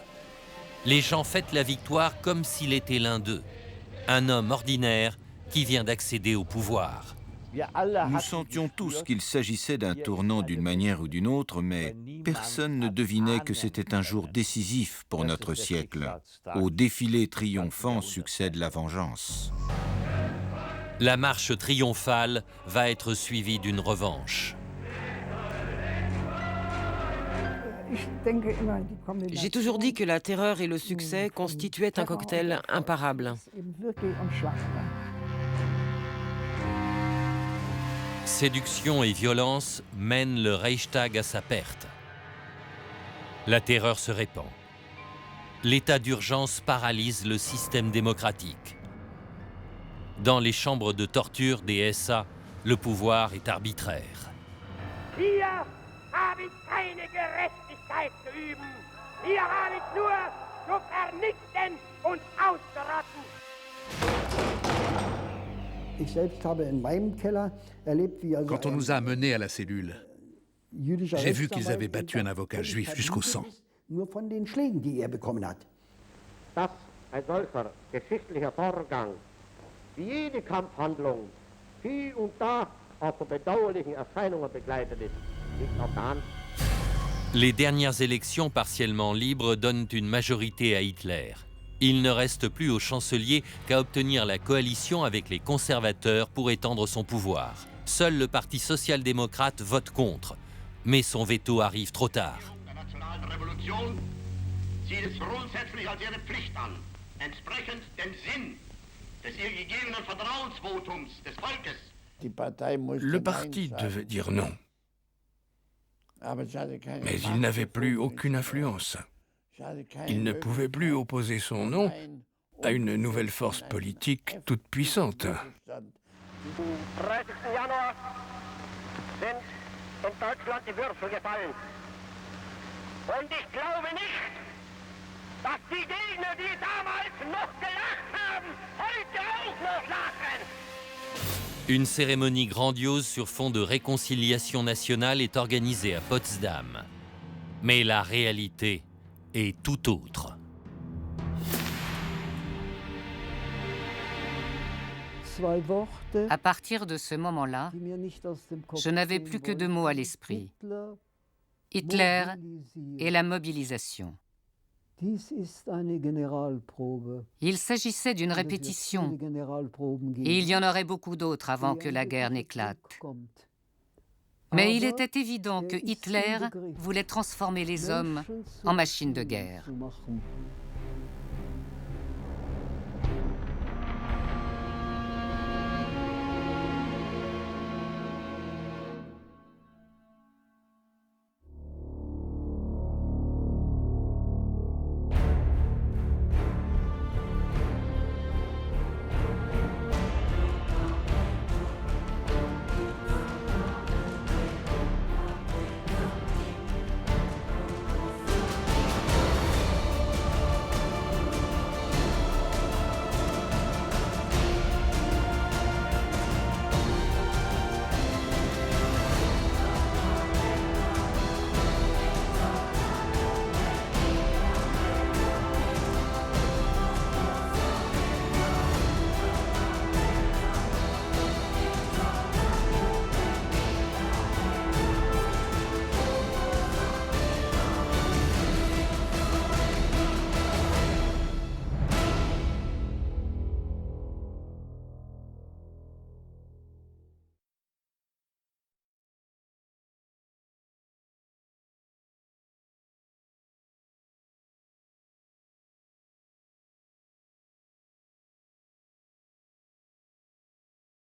Les gens fêtent la victoire comme s'il était l'un d'eux, un homme ordinaire qui vient d'accéder au pouvoir. Nous sentions tous qu'il s'agissait d'un tournant d'une manière ou d'une autre, mais personne ne devinait que c'était un jour décisif pour notre siècle. Au défilé triomphant succède la vengeance. La marche triomphale va être suivie d'une revanche. J'ai toujours dit que la terreur et le succès constituaient un cocktail imparable. Séduction et violence mènent le Reichstag à sa perte. La terreur se répand. L'état d'urgence paralyse le système démocratique. Dans les chambres de torture des SA, le pouvoir est arbitraire. Hier habe ich keine Gerechtigkeit zu üben. Hier habe ich nur zu vernichten und auszurotten. Quand on nous a amenés à la cellule, j'ai vu qu'ils avaient battu un avocat juif jusqu'au sang. Dass ein solcher geschichtlicher Vorgang, wie jede Kampfhandlung, hier und da auch von bedauerlichen Erscheinungen begleitet ist, liegt auf der Hand. Les dernières élections partiellement libres donnent une majorité à Hitler. Il ne reste plus au chancelier qu'à obtenir la coalition avec les conservateurs pour étendre son pouvoir. Seul le Parti social-démocrate vote contre, mais son veto arrive trop tard. Le parti devait dire non. Mais il n'avait plus aucune influence. Il ne pouvait plus opposer son nom à une nouvelle force politique toute puissante. Une cérémonie grandiose sur fond de réconciliation nationale est organisée à Potsdam. Mais la réalité est tout autre. À partir de ce moment-là, je n'avais plus que deux mots à l'esprit. Hitler et la mobilisation. Il s'agissait d'une répétition, et il y en aurait beaucoup d'autres avant que la guerre n'éclate. Mais il était évident que Hitler voulait transformer les hommes en machines de guerre.